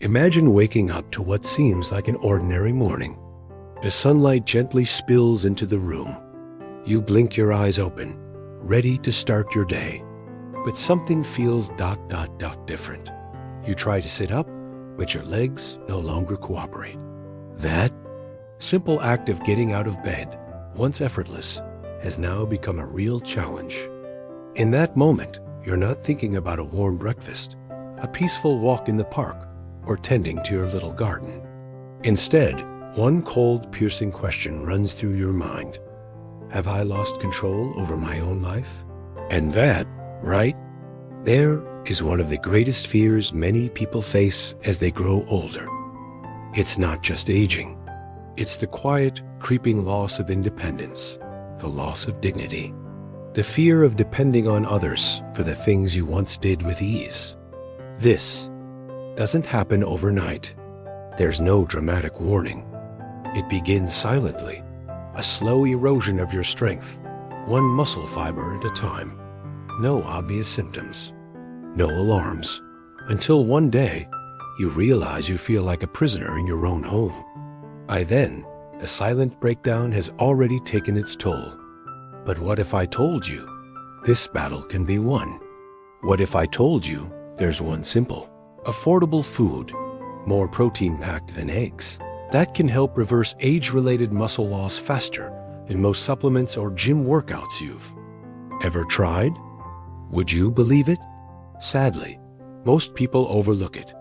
Imagine waking up to what seems like an ordinary morning. The sunlight gently spills into the room. You blink your eyes open, ready to start your day. But something feels ... different. You try to sit up, but your legs no longer cooperate. That simple act of getting out of bed, once effortless, has now become a real challenge. In that moment, you're not thinking about a warm breakfast, a peaceful walk in the park, or tending to your little garden. Instead, one cold, piercing question runs through your mind. Have I lost control over my own life? And that, right there, is one of the greatest fears many people face as they grow older. It's not just aging. It's the quiet, creeping loss of independence, the loss of dignity, the fear of depending on others for the things you once did with ease. This doesn't happen overnight. There's no dramatic warning. It begins silently, a slow erosion of your strength, one muscle fiber at a time. No obvious symptoms, no alarms, until one day you realize you feel like a prisoner in your own home. By then, the silent breakdown has already taken its toll. But what if I told you this battle can be won? What if I told you there's one simple, affordable food, more protein-packed than eggs, that can help reverse age-related muscle loss faster than most supplements or gym workouts you've ever tried? Would you believe it? Sadly, most people overlook it,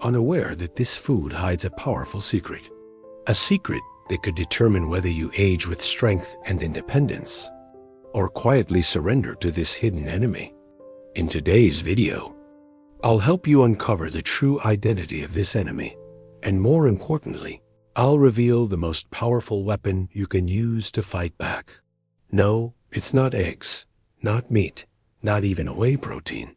unaware that this food hides a powerful secret. A secret that could determine whether you age with strength and independence, or quietly surrender to this hidden enemy. In today's video, I'll help you uncover the true identity of this enemy, and more importantly, I'll reveal the most powerful weapon you can use to fight back. No, it's not eggs, not meat, not even whey protein.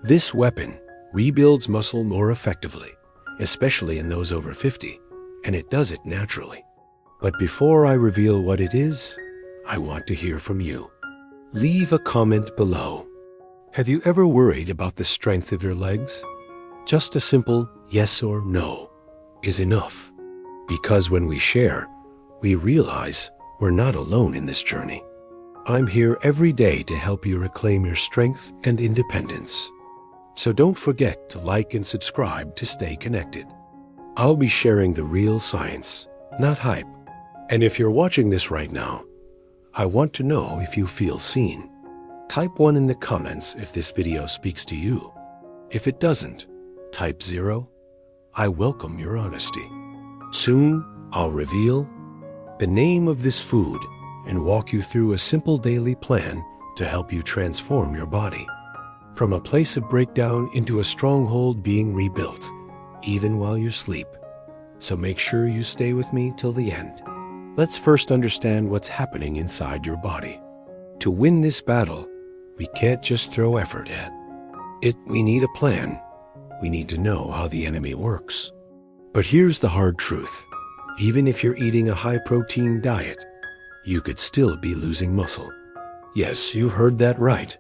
This weapon rebuilds muscle more effectively, especially in those over 50, and it does it naturally. But before I reveal what it is, I want to hear from you. Leave a comment below. Have you ever worried about the strength of your legs? Just a simple yes or no is enough. Because when we share, we realize we're not alone in this journey. I'm here every day to help you reclaim your strength and independence. So don't forget to like and subscribe to stay connected. I'll be sharing the real science, not hype. And if you're watching this right now, I want to know if you feel seen. Type 1 in the comments if this video speaks to you. If it doesn't, type 0. I welcome your honesty. Soon, I'll reveal the name of this food and walk you through a simple daily plan to help you transform your body. From a place of breakdown into a stronghold being rebuilt, even while you sleep. So make sure you stay with me till the end. Let's first understand what's happening inside your body. To win this battle, we can't just throw effort at it. We need a plan. We need to know how the enemy works. But here's the hard truth. Even if you're eating a high-protein diet, you could still be losing muscle. Yes, you heard that right.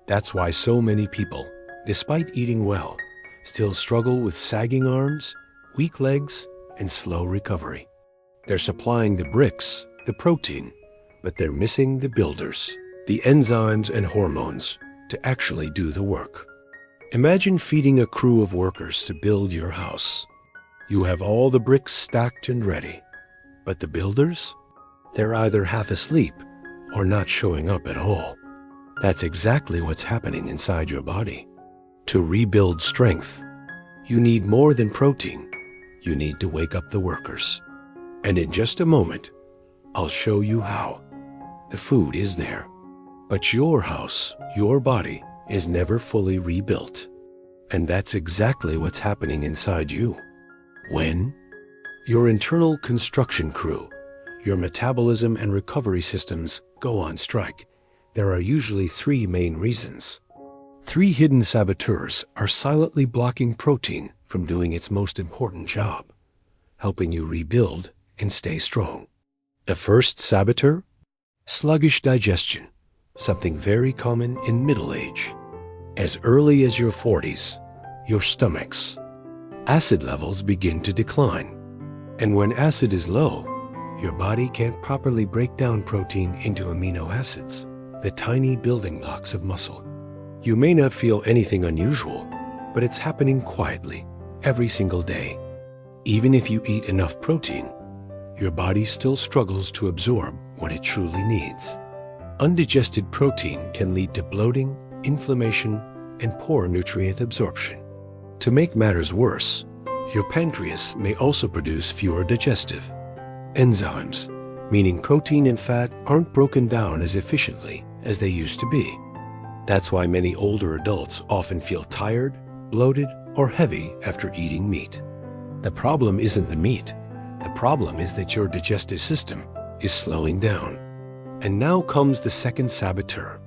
That's why so many people, despite eating well, still struggle with sagging arms, weak legs, and slow recovery. They're supplying the bricks, the protein, but they're missing the builders, the enzymes and hormones to actually do the work. Imagine feeding a crew of workers to build your house. You have all the bricks stacked and ready, but the builders? They're either half asleep or not showing up at all. That's exactly what's happening inside your body. To rebuild strength, you need more than protein. You need to wake up the workers. And in just a moment, I'll show you how. The food is there, but your house, your body, is never fully rebuilt. And that's exactly what's happening inside you. When your internal construction crew, your metabolism and recovery systems go on strike, there are usually 3 main reasons. 3 hidden saboteurs are silently blocking protein from doing its most important job, helping you rebuild and stay strong. The first saboteur? Sluggish digestion, something very common in middle age. As early as your 40s, your stomachs acid levels begin to decline. And when acid is low, your body can't properly break down protein into amino acids, the tiny building blocks of muscle. You may not feel anything unusual, but it's happening quietly, every single day. Even if you eat enough protein, your body still struggles to absorb what it truly needs. Undigested protein can lead to bloating, inflammation, and poor nutrient absorption. To make matters worse, your pancreas may also produce fewer digestive enzymes, meaning protein and fat aren't broken down as efficiently as they used to be. That's why many older adults often feel tired, bloated, or heavy after eating meat. The problem isn't the meat. The problem is that your digestive system is slowing down. And now comes the second saboteur: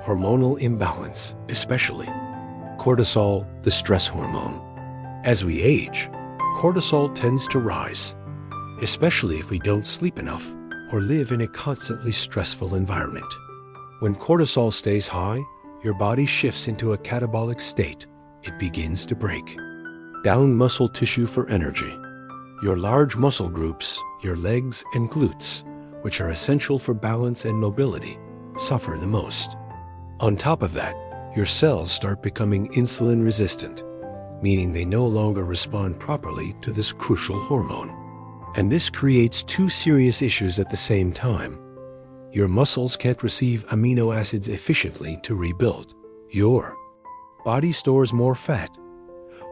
hormonal imbalance, especially cortisol, the stress hormone. As we age, cortisol tends to rise, especially if we don't sleep enough or live in a constantly stressful environment. When cortisol stays high, your body shifts into a catabolic state. It begins to break down muscle tissue for energy. Your large muscle groups, your legs and glutes, which are essential for balance and mobility, suffer the most. On top of that, your cells start becoming insulin resistant, meaning they no longer respond properly to this crucial hormone. And this creates two serious issues at the same time. Your muscles can't receive amino acids efficiently to rebuild. Your body stores more fat,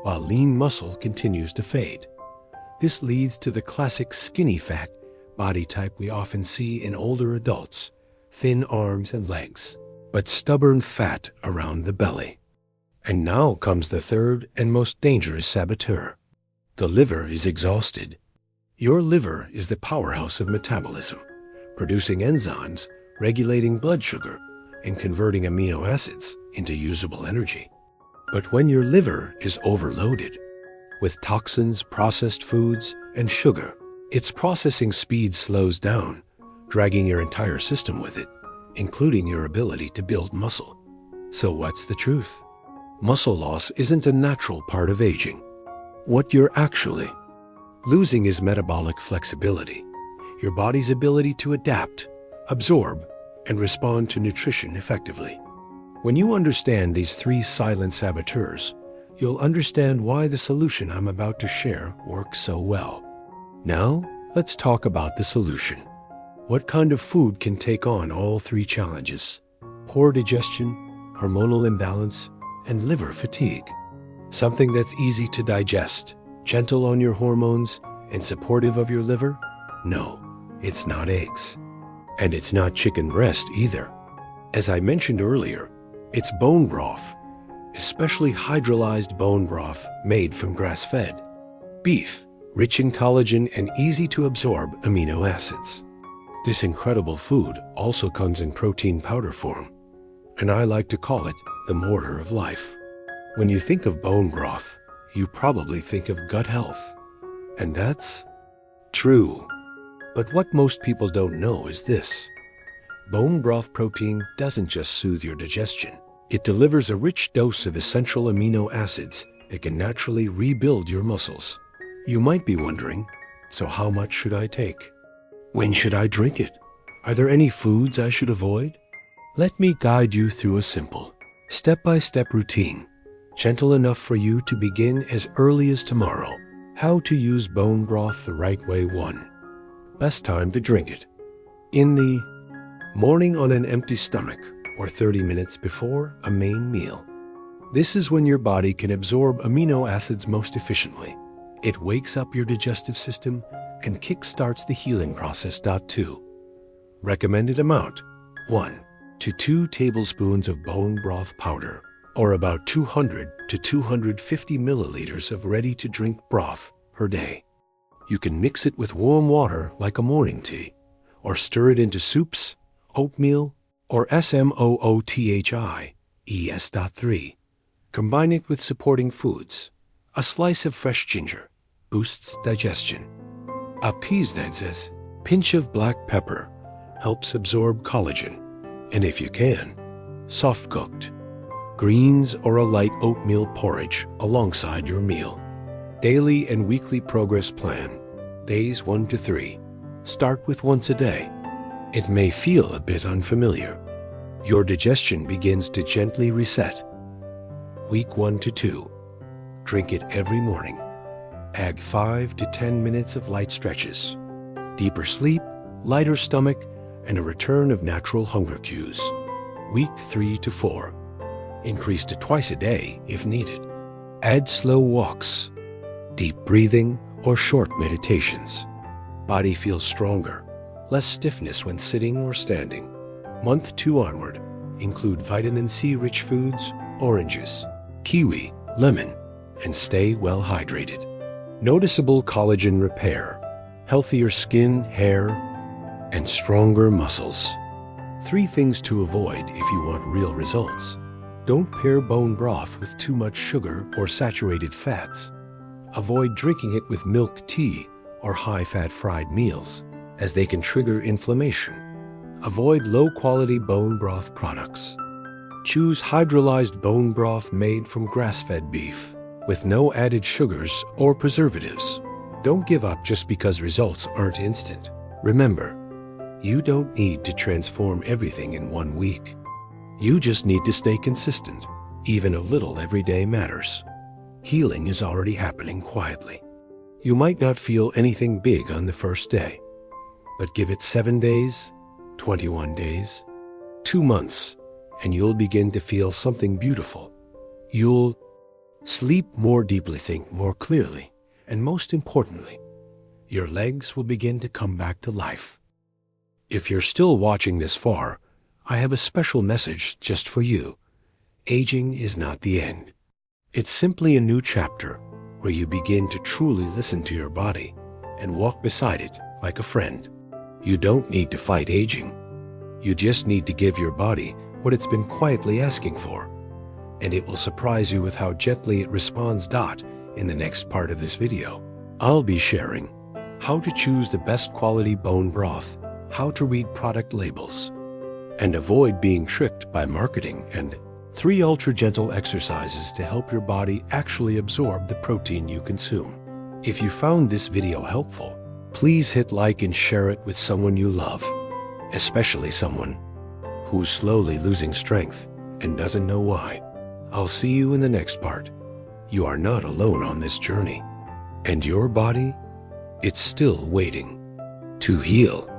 while lean muscle continues to fade. This leads to the classic skinny fat body type we often see in older adults: thin arms and legs, but stubborn fat around the belly. And now comes the third and most dangerous saboteur. The liver is exhausted. Your liver is the powerhouse of metabolism, producing enzymes, regulating blood sugar, and converting amino acids into usable energy. But when your liver is overloaded with toxins, processed foods, and sugar, its processing speed slows down, dragging your entire system with it, including your ability to build muscle. So what's the truth? Muscle loss isn't a natural part of aging. What you're actually losing is metabolic flexibility, your body's ability to adapt, absorb, and respond to nutrition effectively. When you understand these three silent saboteurs, you'll understand why the solution I'm about to share works so well. Now, let's talk about the solution. What kind of food can take on all three challenges: poor digestion, hormonal imbalance, and liver fatigue? Something that's easy to digest, gentle on your hormones, and supportive of your liver? No, it's not eggs. And it's not chicken breast either. As I mentioned earlier, it's bone broth, especially hydrolyzed bone broth made from grass-fed beef, rich in collagen and easy to absorb amino acids. This incredible food also comes in protein powder form, and I like to call it the mortar of life. When you think of bone broth, you probably think of gut health, and that's true. But what most people don't know is this: bone broth protein doesn't just soothe your digestion. It delivers a rich dose of essential amino acids that can naturally rebuild your muscles. You might be wondering, so how much should I take? When should I drink it? Are there any foods I should avoid? Let me guide you through a simple, step-by-step routine, gentle enough for you to begin as early as tomorrow. How to use bone broth the right way. 1. Best time to drink it: in the morning on an empty stomach, or 30 minutes before a main meal. This is when your body can absorb amino acids most efficiently. It wakes up your digestive system and kickstarts the healing process. 2. Recommended amount: 1 to 2 tablespoons of bone broth powder, or about 200 to 250 milliliters of ready-to-drink broth per day. You can mix it with warm water like a morning tea, or stir it into soups, oatmeal, or SMOOTHI ES.3. Combine it with supporting foods. A slice of fresh ginger boosts digestion. A peasnez's pinch of black pepper helps absorb collagen. And if you can, soft-cooked greens or a light oatmeal porridge alongside your meal. Daily and weekly progress plan. Days 1 to 3. Start with once a day. It may feel a bit unfamiliar. Your digestion begins to gently reset. Week 1 to 2. Drink it every morning. Add 5 to 10 minutes of light stretches. Deeper sleep, lighter stomach, and a return of natural hunger cues. Week 3 to 4. Increase to twice a day if needed. Add slow walks, deep breathing, or short meditations. Body feels stronger, less stiffness when sitting or standing. Month 2 onward, include vitamin C-rich foods, oranges, kiwi, lemon, and stay well hydrated. Noticeable collagen repair, healthier skin, hair, and stronger muscles. 3 things to avoid if you want real results. Don't pair bone broth with too much sugar or saturated fats. Avoid drinking it with milk tea or high-fat fried meals, as they can trigger inflammation. Avoid low-quality bone broth products. Choose hydrolyzed bone broth made from grass-fed beef, with no added sugars or preservatives. Don't give up just because results aren't instant. Remember, you don't need to transform everything in 1 week. You just need to stay consistent. Even a little every day matters. Healing is already happening quietly. You might not feel anything big on the first day, but give it 7 days, 21 days, 2 months, and you'll begin to feel something beautiful. You'll sleep more deeply, think more clearly, and most importantly, your legs will begin to come back to life. If you're still watching this far, I have a special message just for you. Aging is not the end. It's simply a new chapter where you begin to truly listen to your body and walk beside it like a friend. You don't need to fight aging. You just need to give your body what it's been quietly asking for, and it will surprise you with how gently it responds. In the next part of this video, I'll be sharing how to choose the best quality bone broth, how to read product labels, and avoid being tricked by marketing, and 3 ultra-gentle exercises to help your body actually absorb the protein you consume. If you found this video helpful, please hit like and share it with someone you love, especially someone who's slowly losing strength and doesn't know why. I'll see you in the next part. You are not alone on this journey, and your body, it's still waiting to heal.